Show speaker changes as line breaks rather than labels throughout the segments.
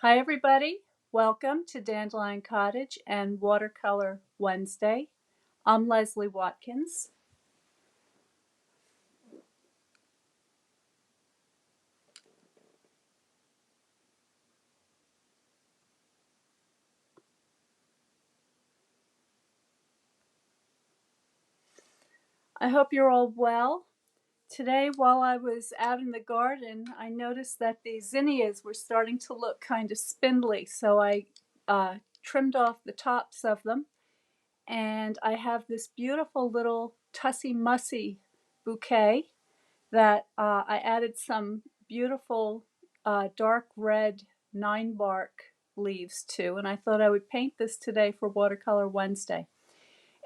Hi everybody, welcome to Dandelion Cottage and Watercolor Wednesday. I'm Leslie Watkins. I hope you're all well. Today while I was out in the garden, I noticed that the zinnias were starting to look kind of spindly, so I trimmed off the tops of them, and I have this beautiful little tussy mussy bouquet that I added some beautiful dark red 9-bark leaves to, and I thought I would paint this today for Watercolor Wednesday.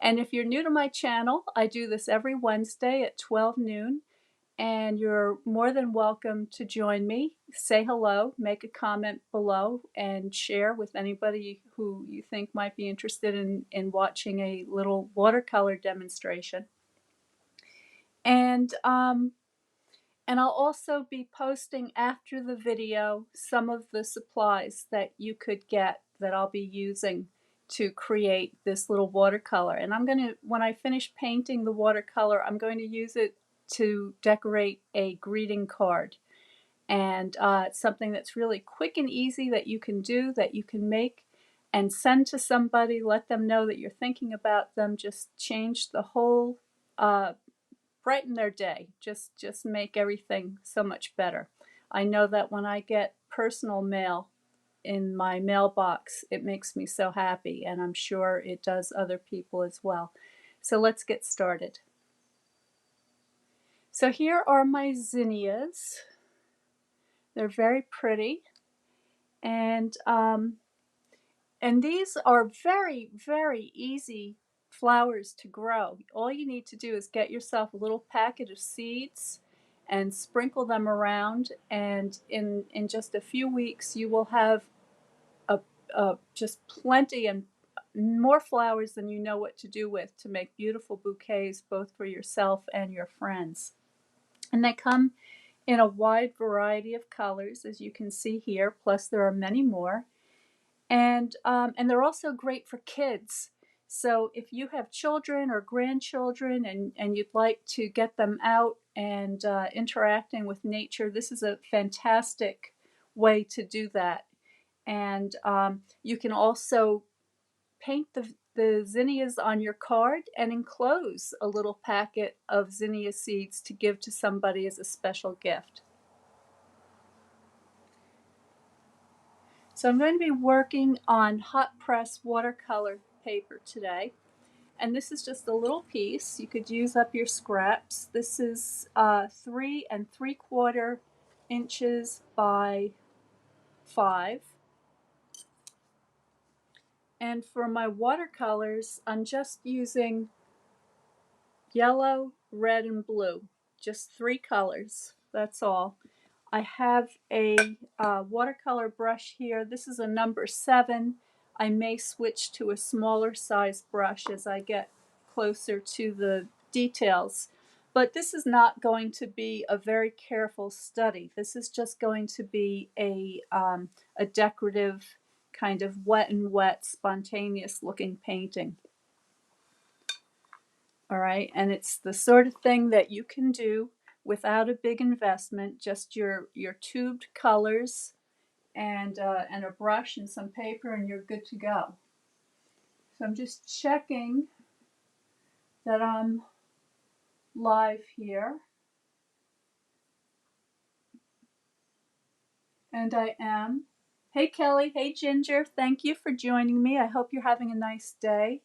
And if you're new to my channel, I do this every Wednesday at 12 noon, and you're more than welcome to join me. Say hello, make a comment below, and share with anybody who you think might be interested in watching a little watercolor demonstration. And I'll also be posting after the video some of the supplies that you could get that I'll be using to create this little watercolor. And when I finish painting the watercolor, I'm going to use it to decorate a greeting card. And it's something that's really quick and easy that you can do, that you can make and send to somebody, let them know that you're thinking about them, just change the whole brighten their day, just make everything so much better. I know that when I get personal mail in my mailbox, it makes me so happy, and I'm sure it does other people as well. So let's get started. So here are my zinnias. They're very pretty, and these are very, very easy flowers to grow. All you need to do is get yourself a little packet of seeds and sprinkle them around, and in just a few weeks you will have just plenty and more flowers than you know what to do with to make beautiful bouquets both for yourself and your friends. And they come in a wide variety of colors, as you can see here, plus there are many more. And they're also great for kids. So if you have children or grandchildren and you'd like to get them out and interacting with nature, this is a fantastic way to do that. And you can also paint the zinnias on your card and enclose a little packet of zinnia seeds to give to somebody as a special gift. So I'm going to be working on hot press watercolor paper today. And this is just a little piece. You could use up your scraps. This is 3 3/4 inches by 5. And for my watercolors, I'm just using yellow, red, and blue. Just 3 colors. That's all. I have a watercolor brush here. This is a number 7. I may switch to a smaller size brush as I get closer to the details. But this is not going to be a very careful study. This is just going to be a decorative kind of wet and wet, spontaneous looking painting. All right, and it's the sort of thing that you can do without a big investment, just your tubed colors and a brush and some paper, and you're good to go. So I'm just checking that I'm live here, and I am. Hey Kelly, hey Ginger, thank you for joining me. I hope you're having a nice day.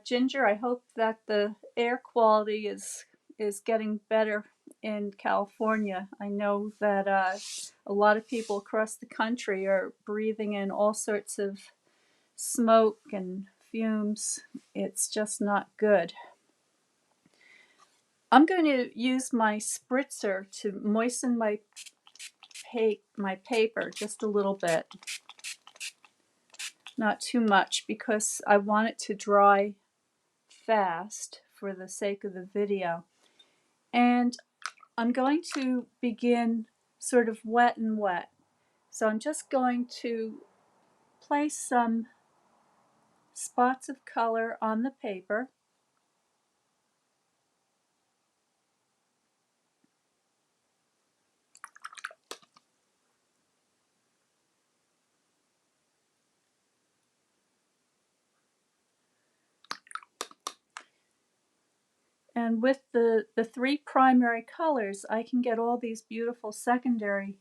Ginger, I hope that the air quality is getting better in California. I know that a lot of people across the country are breathing in all sorts of smoke and fumes. It's just not good. I'm going to use my spritzer to moisten my paper just a little bit. Not too much, because I want it to dry fast for the sake of the video. And I'm going to begin sort of wet and wet. So I'm just going to place some spots of color on the paper. And with the three primary colors, I can get all these beautiful secondary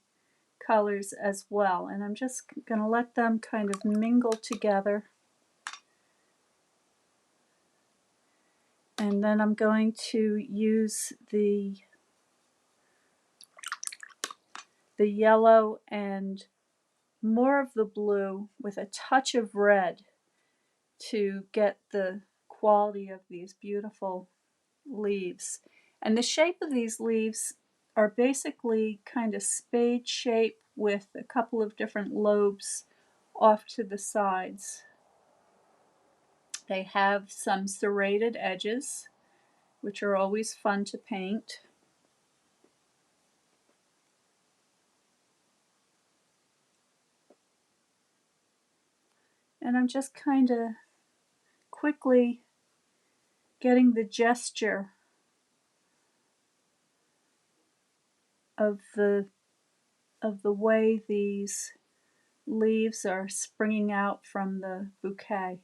colors as well. And I'm just going to let them kind of mingle together. And then I'm going to use the yellow and more of the blue with a touch of red to get the quality of these beautiful leaves. And the shape of these leaves are basically kind of spade shape with a couple of different lobes off to the sides. They have some serrated edges, which are always fun to paint. And I'm just kind of quickly getting the gesture of the way these leaves are springing out from the bouquet.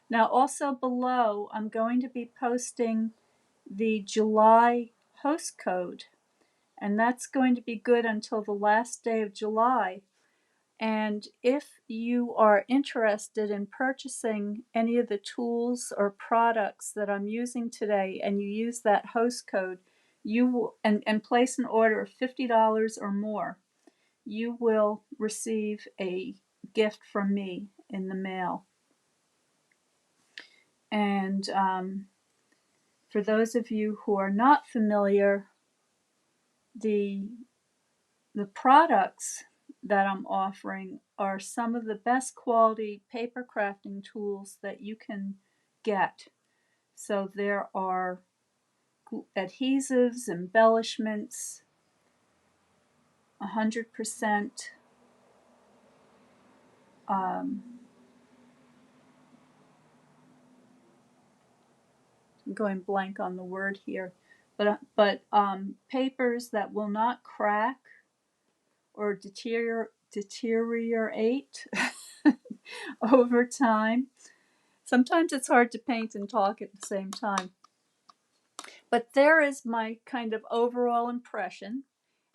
Now also below, I'm going to be posting the July host code, and that's going to be good until the last day of July. And if you are interested in purchasing any of the tools or products that I'm using today, and you use that host code, you will, and place an order of $50 or more, you will receive a gift from me in the mail. And for those of you who are not familiar, the products that I'm offering are some of the best quality paper crafting tools that you can get. So there are adhesives, embellishments, 100% I'm going blank on the word here, but papers that will not crack or deteriorate over time. Sometimes it's hard to paint and talk at the same time. But there is my kind of overall impression.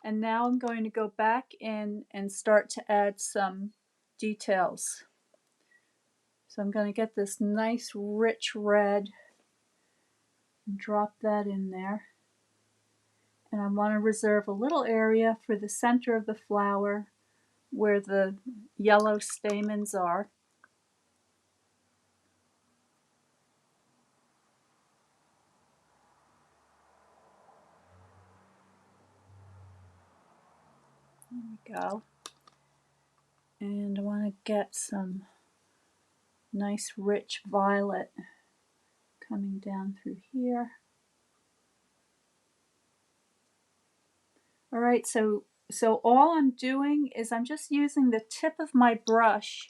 And now I'm going to go back in and start to add some details. So I'm going to get this nice rich red and drop that in there. And I want to reserve a little area for the center of the flower where the yellow stamens are. There we go. And I want to get some nice rich violet coming down through here. All right, so all I'm doing is I'm just using the tip of my brush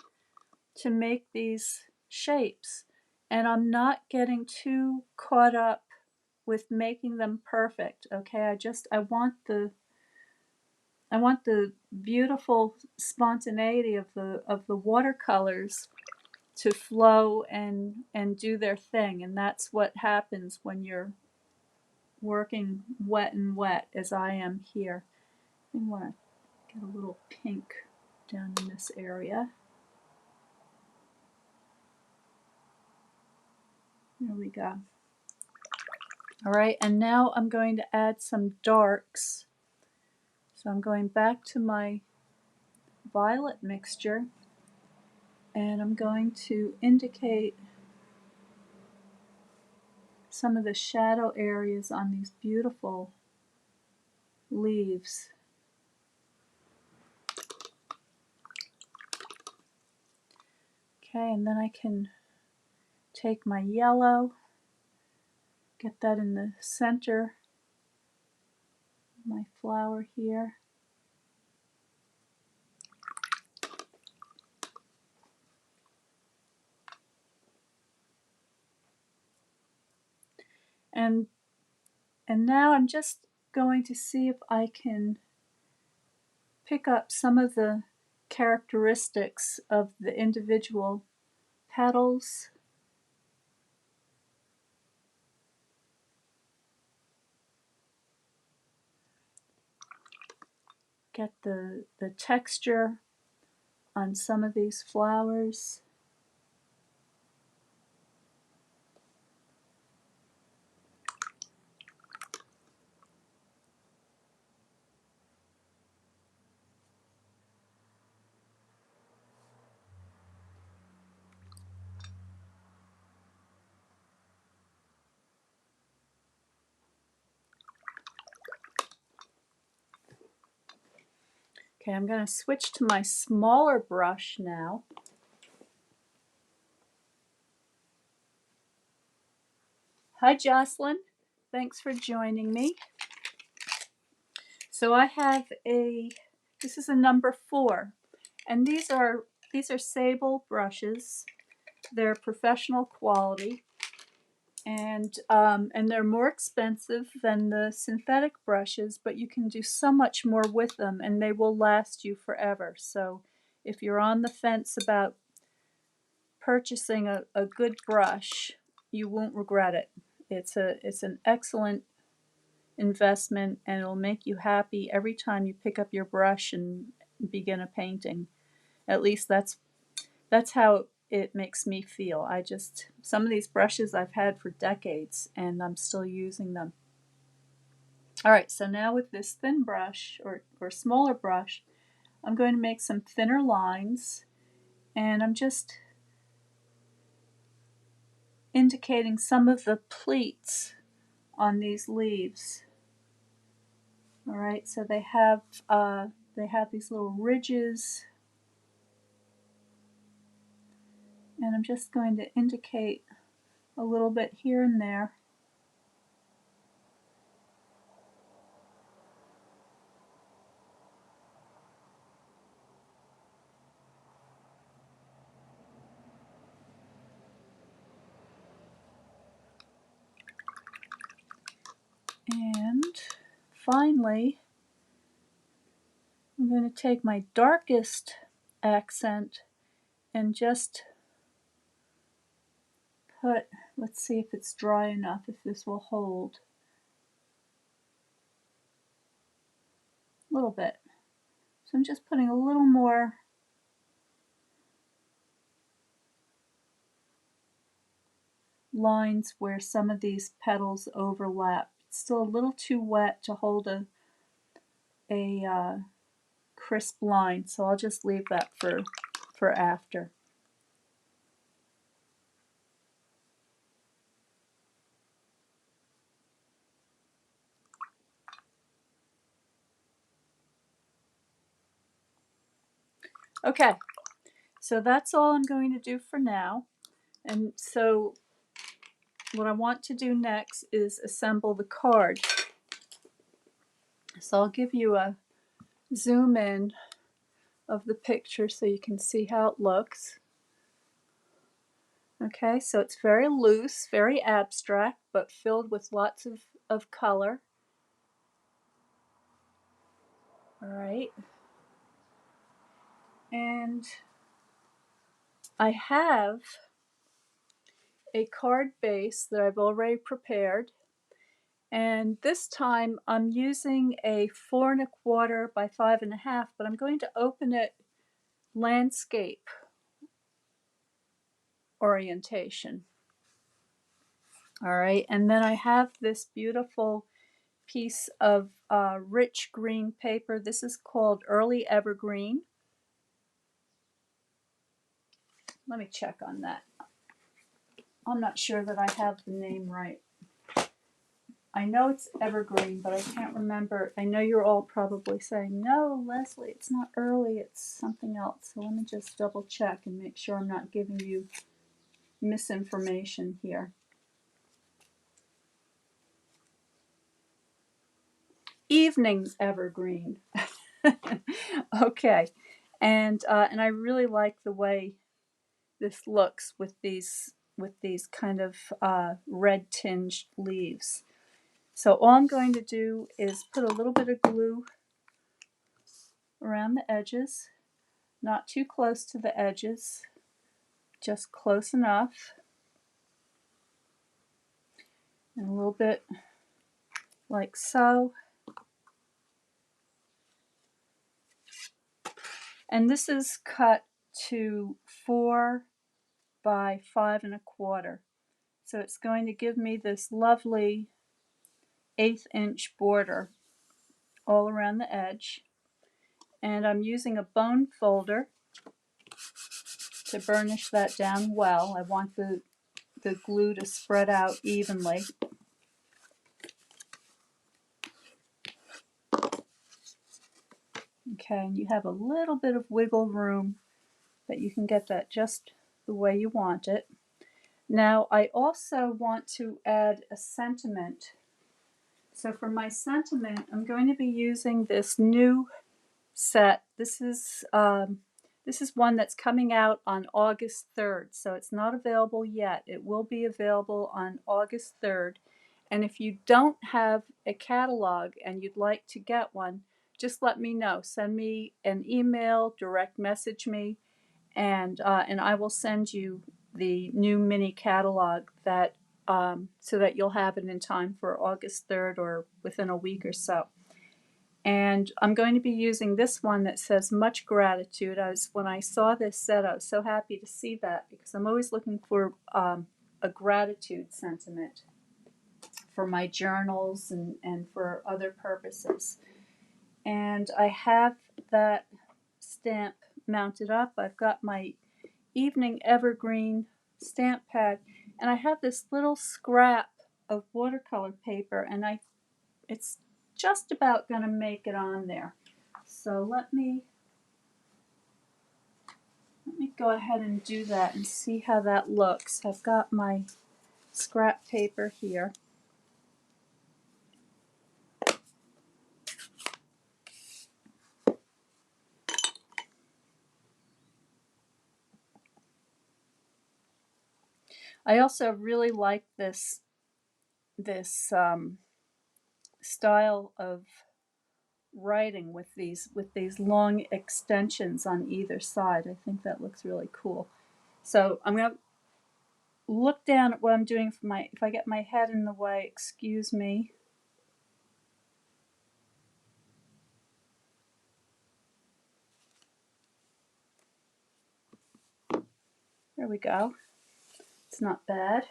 to make these shapes, and I'm not getting too caught up with making them perfect. Okay, I want the beautiful spontaneity of the watercolors to flow and do their thing, and that's what happens when you're working wet and wet as I am here. I want to get a little pink down in this area. There we go. All right, and now I'm going to add some darks. So I'm going back to my violet mixture, and I'm going to indicate some of the shadow areas on these beautiful leaves. Okay, and then I can take my yellow, get that in the center of my flower here. And now I'm just going to see if I can pick up some of the characteristics of the individual petals. Get the texture on some of these flowers. Okay, I'm going to switch to my smaller brush now. Hi Jocelyn, thanks for joining me. So I have this is a number 4, and these are sable brushes. They're professional quality, and they're more expensive than the synthetic brushes, but you can do so much more with them, and they will last you forever. So if you're on the fence about purchasing a good brush, you won't regret it. It's an excellent investment, and it'll make you happy every time you pick up your brush and begin a painting. At least that's how it makes me feel. Some of these brushes I've had for decades and I'm still using them. All right, so now with this thin brush or smaller brush, I'm going to make some thinner lines, and I'm just indicating some of the pleats on these leaves. All right, so they have these little ridges, and I'm just going to indicate a little bit here and there. And finally, I'm going to take my darkest accent and just put, let's see if it's dry enough, if this will hold. A little bit. So I'm just putting a little more lines where some of these petals overlap. It's still a little too wet to hold a crisp line, so I'll just leave that for after. Okay, so that's all I'm going to do for now. And so what I want to do next is assemble the card. So I'll give you a zoom in of the picture so you can see how it looks. Okay, so it's very loose, very abstract, but filled with lots of color. All right. And I have a card base that I've already prepared. And this time I'm using a 4 1/4 by 5 1/2, but I'm going to open it landscape orientation. All right, and then I have this beautiful piece of rich green paper. This is called Early Evergreen. Let me check on that. I'm not sure that I have the name right. I know it's evergreen, but I can't remember. I know you're all probably saying, no, Leslie, it's not early, it's something else. So let me just double check and make sure I'm not giving you misinformation here. Evening evergreen. Okay, and I really like the way this looks with these kind of red tinged leaves. So all I'm going to do is put a little bit of glue around the edges, not too close to the edges, just close enough, and a little bit like so. And this is cut to 4 by 5 1/4. So it's going to give me this lovely 1/8 inch border all around the edge. And I'm using a bone folder to burnish that down well. I want the glue to spread out evenly. Okay, and you have a little bit of wiggle room that you can get that just the way you want it. Now I also want to add a sentiment. So for my sentiment, I'm going to be using this new set. This is one that's coming out on August 3rd, so it's not available yet. It will be available on August 3rd. And if you don't have a catalog and you'd like to get one, just let me know. Send me an email, direct message me, and I will send you the new mini catalog that so that you'll have it in time for August 3rd or within a week or so. And I'm going to be using this one that says much gratitude. When I saw this set, I was so happy to see that because I'm always looking for a gratitude sentiment for my journals and for other purposes. And I have that stamp mounted up. I've got my evening evergreen stamp pad, and I have this little scrap of watercolor paper, and it's just about going to make it on there. So let me go ahead and do that and see how that looks. I've got my scrap paper here. I also really like this style of writing with these long extensions on either side. I think that looks really cool. So I'm going to look down at what I'm doing for my, if I get my head in the way, excuse me. There we go. It's not bad.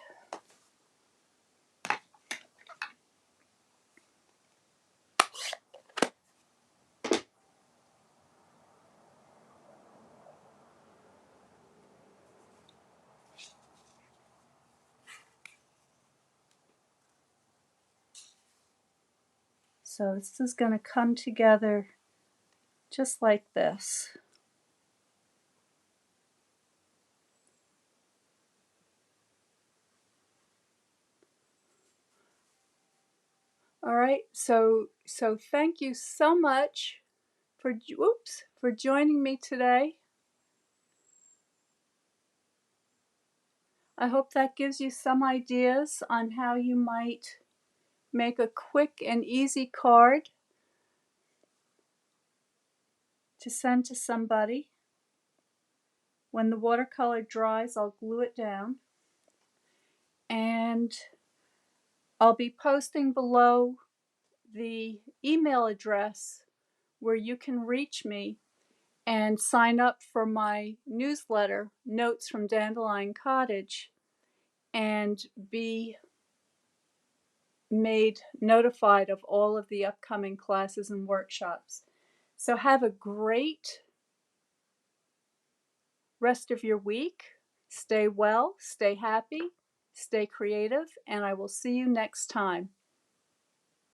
So this is going to come together just like this. All right, so thank you so much for joining me today. I hope that gives you some ideas on how you might make a quick and easy card to send to somebody. When the watercolor dries, I'll glue it down, and I'll be posting below the email address where you can reach me and sign up for my newsletter, Notes from Dandelion Cottage, and be made notified of all of the upcoming classes and workshops. So have a great rest of your week. Stay well, stay happy, stay creative, and I will see you next time.